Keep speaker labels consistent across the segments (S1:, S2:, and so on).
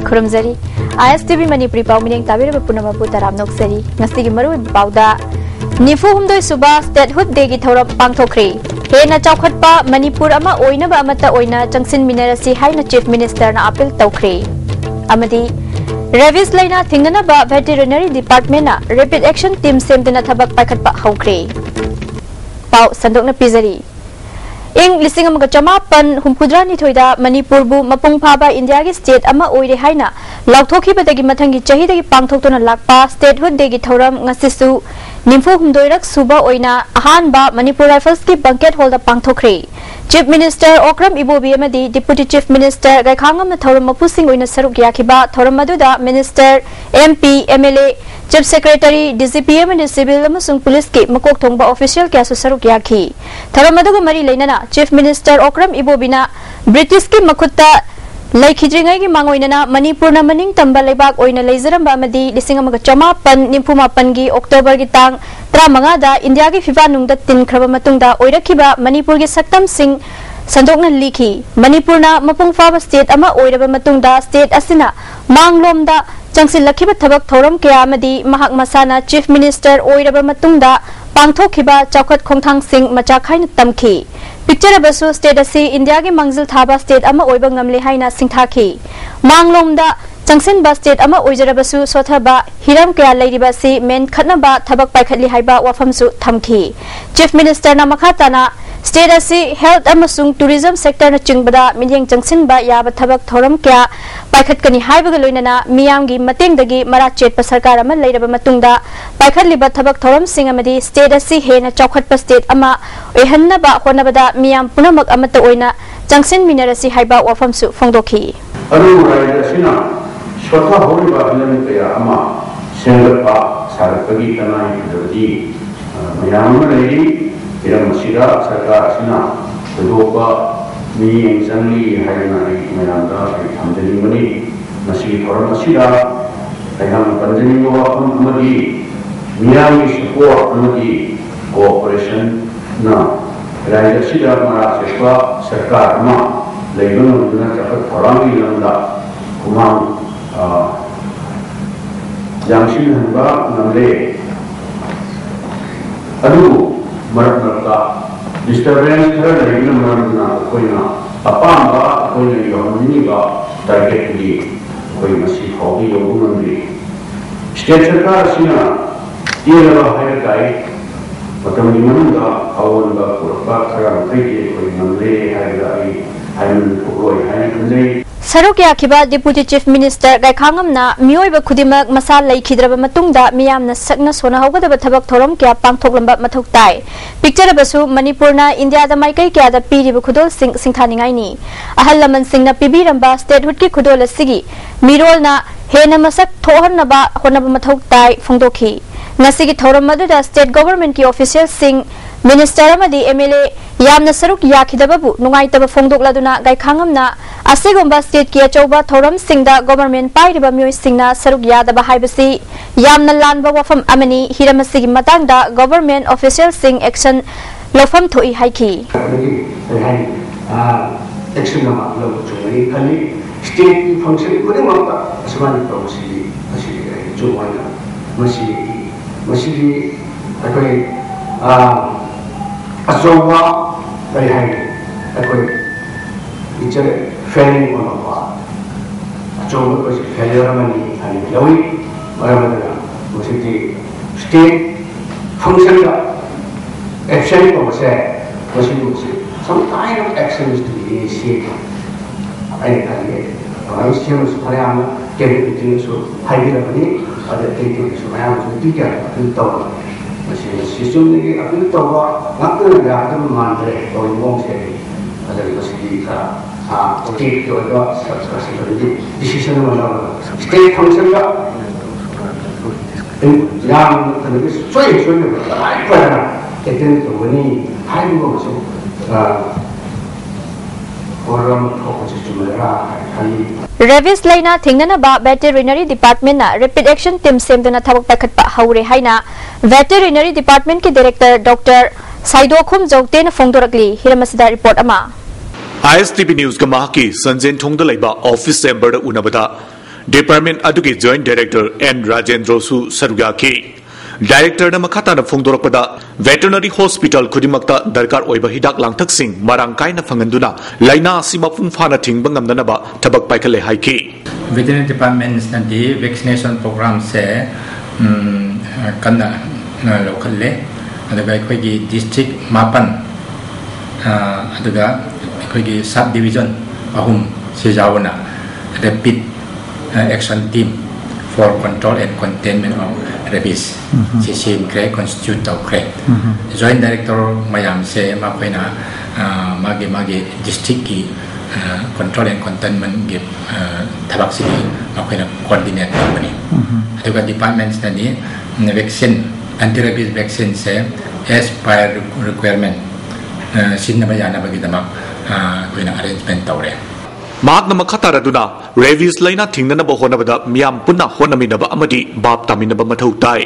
S1: खुरमजरी ISTV Manipuri pav मिनेंग Tabir पुनमपु तराम नोक्सरी ngasti gi maru bauda nifu humdoi suba statehood day gi thorap pangthokre hena chawkhatpa Manipur ama oina ba amata oina changsin minerasi haina chief minister na appeal tawkhre amadi Ravis laina thingna ba veterinary department na rapid action team semdena thabak paikhatpa hawkhre paw sandokna pizari ing lising amaga chamapan humkudra ni thoida Manipur bu mapung phaba India gi state ama oire haina lauthokhi badagi mathangi chahi dagi pangthoktona lakpa statehood degi thoram ngasisu nimfu humdoirak suba oina ahan ba Manipur Rifles ki banquet hall da pangthokre chief minister Okram Ibobi amadi deputy chief minister gaikhangam na thoram mapusing oina saruk yakhiba thoram maduda minister MP MLA chief secretary DCPM and civil amasung police ki makok thongba official kya su saruk yakhi thoram maduga mari leinana chief minister Okram Ibobi na British ki makhutta Laikhidringai gi mangoinana Manipur na maning tamba leibak oina leizaram ba amadi lising amaga chamapan nimpumapan gi October gi tang 35 da India gi FIFA nungda tin khraba matungda oirakhiba Manipur gi saktam sing sandokna likhi Manipur na mapung fa state ama oiraba matungda state asina manglom da changsil lakhiba thabak thoram kya amadi mahak masana chief minister oiraba matungda pangthokhiba chawkhat khongthang sing macha khaina tamkhi picture abasu state asi India gi mangzil thaba state ama oiba ngamle haina singthakhi manglom da changsin ba state ama oijarabasu sothaba hiram kya leiriba si men khatna ba thabak paikhatli haiba wafam su thamkhi chief minister na makha na state asi health amasung tourism sector na chingbada milyeng changsin ba yaba thabak thoram kya paikhat kani haibaga loinana miyam gi mateng dagi mara chet pa sarkar ama leiraba matungda paikhatli ba thabak thoram sing amadi state asi hena chawkhat pa state ama oihanna ba honabada miyam punamak amata oina changsin minerasi haiba wafam su phongdokhi
S2: aru raida sina swatha horiba bilam kaya ama senggapa sarakagi tanai dadi miyam lei iram masira sarkar sina doba mi engsanli haina mayanda thamjani mani masi thoram masira ayam panjani wa amadi miyami support amadi cooperation na raja sida mara seswa sarkar ma leibun duna chapat thorangi lamda kumang jamshin hanba namle adu marka disturbance third regular marna koina apamba koina yomini ba target li koi masi hobi yogunri state sarkar sina yela hai kai matam ni manunda awon ba kurba khara kai koi namle hai gai hain koi hain kunjai
S1: Saruk yakhiba deputy chief minister gaikhangam na mioiba khudimak masa laikhidraba matungda miyamna sakna sona hawgadaba thabak thoram kya pangthoklamba mathok tai picture abasu Manipur na India da maikai kya da piriba khudol sing singthaningai ni ahal laman singna pibiramba statehood ki khudol asigi mirol na hena masak thohanna ba honaba mathok tai phongdokhi nasigi thoram maduda state government ki official sing minister amadi MLA yamna saruk yakhidababu nungaitaba phongdokladuna gaikhangam na asigomba state ki achauba thoram singda government pairiba mioi singna saruk yadaba haibasi yamna lanba wafam amani hiramasigi matangda government official sing action lofam thoi haiki
S2: action nama lo chungani khali state function kone mata asmani promosi asiri chungana masi akoi asoba bai hai akoi ichare failing on ba asoba ko failure mani ani lawi maramada masi state function ka action ko se masi some kind of action is to be initiated ai kali ai siam su parama kebe so haibira bani ada teke so mayam so tika to system ni apil to ba ngakku ya ada mandre to mong se ada mesti ka state ko do decision mana state function ka yang kan soi ai pa na eten to ni hai mo so program ko se chumera kali
S1: Ravis laina thingnana ba veterinary department na rapid action team semdana thabak pakhat pa haure haina veterinary department ki director Dr. Saidokhum Jokte na phongdorakli hiramasida report ama
S3: ISTV news ka mahaki sanjen thongda laiba office chamber da unabada Department Aduki Joint Director N. Rajendra Su Sarugaki. Director na makata na phongdorakpada veterinary hospital khudimakta darkar oiba hidak langthak sing marangkai na phanganduna laina asima phungphana thingba ngamdanaba thabak paikhale haiki.
S4: Veterinary department na di vaccination program se kanna lokalle adaga akhoi district mapan adaga akhoi sub division ahum se jawana rapid action team for control and containment of rabies. CCM Craig constitute of Craig. Joint Director Mayam se makoina magi district ki control and containment give tabak sini makoina coordinate company. Aduga departments na ni vaccine anti-rabies vaccine se as per requirement sinna bayana bagi damak koina arrangement tawre.
S3: Mahakna makataraduna rabies laina thingnana ba honabada miyam punna honaminaba amadi bab taminaba mathau tai.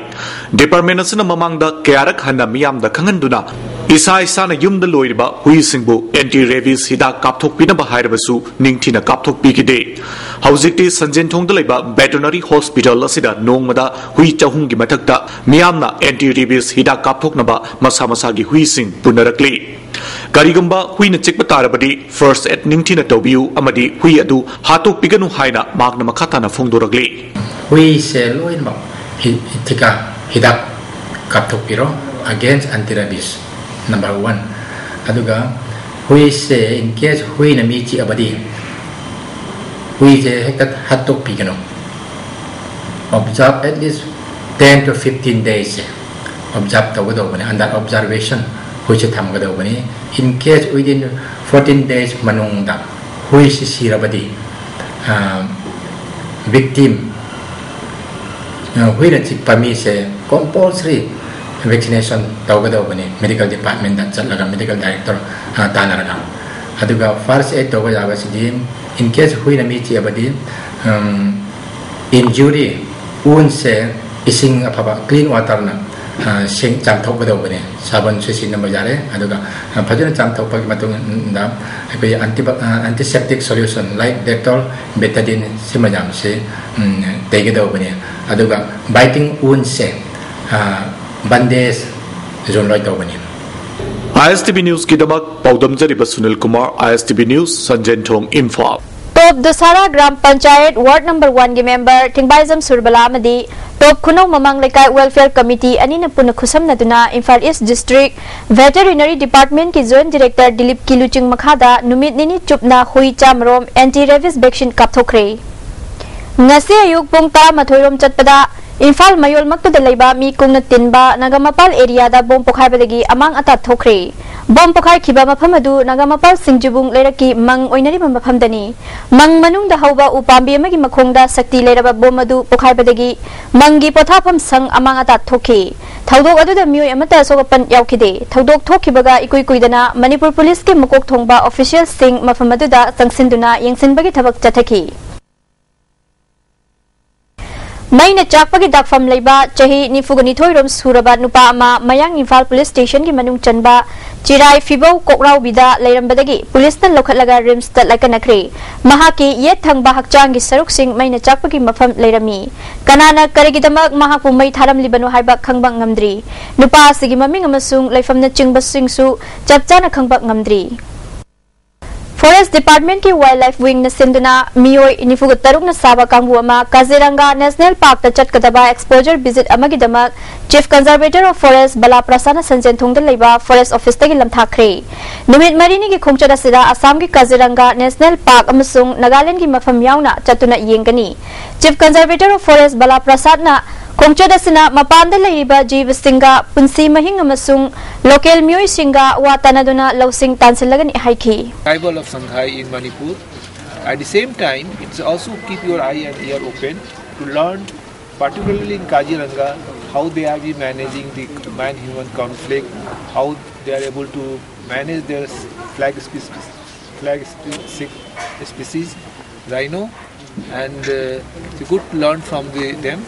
S3: Department asina mamangda kayarak hanna miyamda khanganduna isa na yumda loiriba hui singbu anti rabies hidak kapthok pinaba hairabasu ningthina kapthok pikide. Haujikti sanjen thongda leba veterinary hospital asida nongmada hui chahung gi mathakta miyamna anti rabies hidak kapthoknaba masa gi hui sing punarakli. Karigamba hui na chikpa tarabadi first at ningthina tawbiu amadi hui adu hatok piganu haina magna makata na phongdoragli.
S4: Hui se loin ba hitika hidak kapthok piro against anti-rabies number 1. Aduga hui se in case hui na michi abadi hui se hekat hatok pigano observe at least 10 to 15 days observe tawado bani under observation hui se thamgado bani in case within 14 days manungda hui se sirabadi victim hui na chikpami se compulsory vaccination tawgado bani medical department that chatlaga medical director tanaraga aduga first aid tawga jaga sidi in case hui na michi abadi injury wound se ising apaba clean water na sing jam thokgado bani sabon se sin number jare aduga phajana jam thokpa gi matung da antiseptic solution like Dettol betadine simajam se tegado bani aduga biting wound se bandage zone loy tawbani.
S3: ISTV News kidamak paudam jariba Sunil Kumar, ISTV News Sanjen Thong Imphal.
S1: Top Dosara Gram Panchayat Ward number 1 gi member Tingbaizam Surbala amadi Top Khunau Mamang Lekai Welfare Committee anina puna khusam naduna Imphal East District Veterinary Department ki Joint Director Dilip Kiluching Makhada numit nini chupna hui chamrom anti-rabies vaccine kapthokre. Ngasi ayuk pung ta mathoirom chatpada Imphal Mayol Maktuda Laiba mi kungna tinba Nagamapal area da bom pokhai badagi amang atat thokre. Bom pokhai khiba mafam adu Nagamapal Singjubung leraki mang oinari mafam dani. Mang manung da hauba upambi amagi makhongda sakti leraba bom adu pokhai badagi mangi pothapam sang amang atat thokhe. Thaudok adu da mioi amata sogapan yaukide. Thaudok thokhibaga ikui kuidana Manipur Police ke makok thongba official sing mafam adu da sangsinduna yengsinbagi thabak chathaki. Maina chakpagi dakfam leiba chahi nifugani thoirom suraba nupa ama mayang Imphal Police Station ki manung chanba chirai fibau kokrau bida leirambadagi police na lokhatlaga rims ta lakanakre mahaki yet thangba hakchang gi saruk sing maina chakpagi mafam leirami kanana karigidamak mahaku mai tharam libanu haiba khangba ngamdri nupa sigi maming amasung leifamna chingba singsu chapchana khangba ngamdri. Forest Department की Wildlife Wing न सिंधुना मियोई निफुग तरुक न साबा कांगू अमा Kaziranga national park ता चटकदबा exposure visit अमगी Damak chief conservator of forest बला प्रसाद संजन थोंगद लेबा forest office तगी लमथाखरे नुमित मरीनी की खोंगचदा सिदा असम की काजीरंगा नेशनल पार्क अमसुंग नागालैंड की मफम यावना चतुना येंगनी चीफ कंजर्वेटर ऑफ फॉरेस्ट बला प्रसाद ना खोंगचदसिना मपानदा लेरिबा जीव सिंगा पुंसी महिंग अमसुंग लोकल म्योई सिंगा वातानादुना लौसिंग तानसलगन हाइखी.
S5: Tribal of Shanghai in Manipur. At the same time, it's also keep your eye and ear open to learn, particularly in Kaziranga, how they are managing the man-human conflict, how they are able to manage their flag species, rhino, and it's good to learn from them.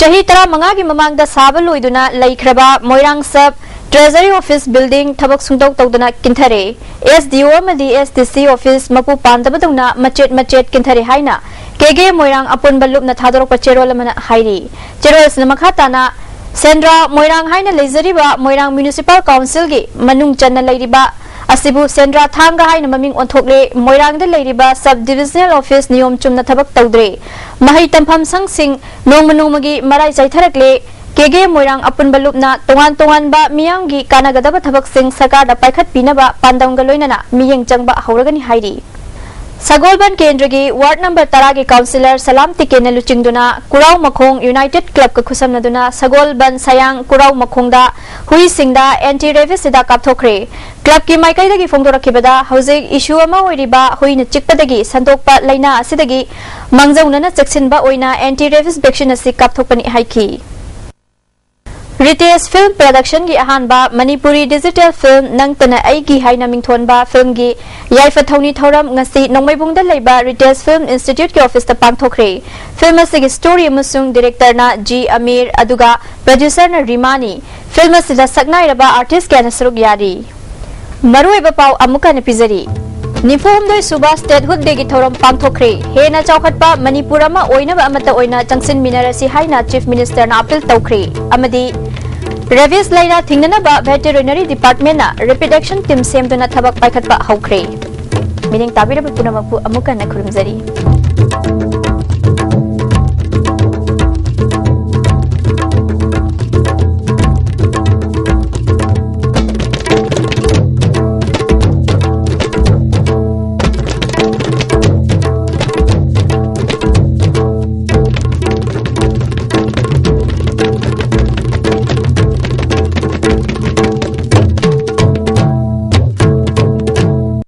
S1: Chahi tara manga ki mamang da sabal loiduna laikhraba moirang sab Treasury Office Building Tabak Sungdok Tawdana Kinthare SDO amadi SDC Office Mapu Pandabaduna Machet Kinthare Haina KG Moirang Apun Balup na Thadorok Pachero Lamana Hairi Chero Snamakatana Sendra Moirang Haina Lazariba Moirang Municipal Council gi Manung Channa Lairiba Asibu Sendra Thanga Haina Maming Onthokle Moirang de Lairiba Subdivisional Office Niyom Chumna Tabak Tawdre Mahai Tampam Sang Sing Nong Manumagi Marai Saitharakle KG Moirang Apun Balupna Tongan ba Miyamgi Kanagadaba Tabak Sing Sarkar Paikat Pinaba Pandangaloinana Miyang Changba Hauragani Hairi Sagolban Kendragi Ward Number Taragi Councillor Salam Tikena Luchingduna Kurau Makhong United Club ka khusam naduna Sagolban Sayang Kurau Makhongda Hui Singda anti-rabies sida kapthokre Club ki maikaidagi fongdorakibada Hauzik issue ama oiriba Huina chikpadagi Sandokpa Laina asidagi Mangjaunana chaksinba oina anti-rabies vaccine asi kapthokpani haiki Ritesh Film Production gi ahanba Manipuri Digital Film nangtana aigi haina mingthonba film gi yaifa thoni thoram ngasi nongmaibungda leiba Ritesh Film Institute ki office ta pangthokre film asigi story amusung director na G Amir aduga producer na Rimani film asida saknairaba artist kana suruk yari maruiba pau amuka na pizari Nifum doi suba statehood degi thoram pangthokre hena chawkhatpa Manipur ama oinaba amata oina changsin minarasi haina chief minister na appeal tawkre amadi Rabies laina thingnanaba veterinary department na rapid action team semduna thabak paikhatpa haukre meaning tabiraba punamapu amuka na khurumjari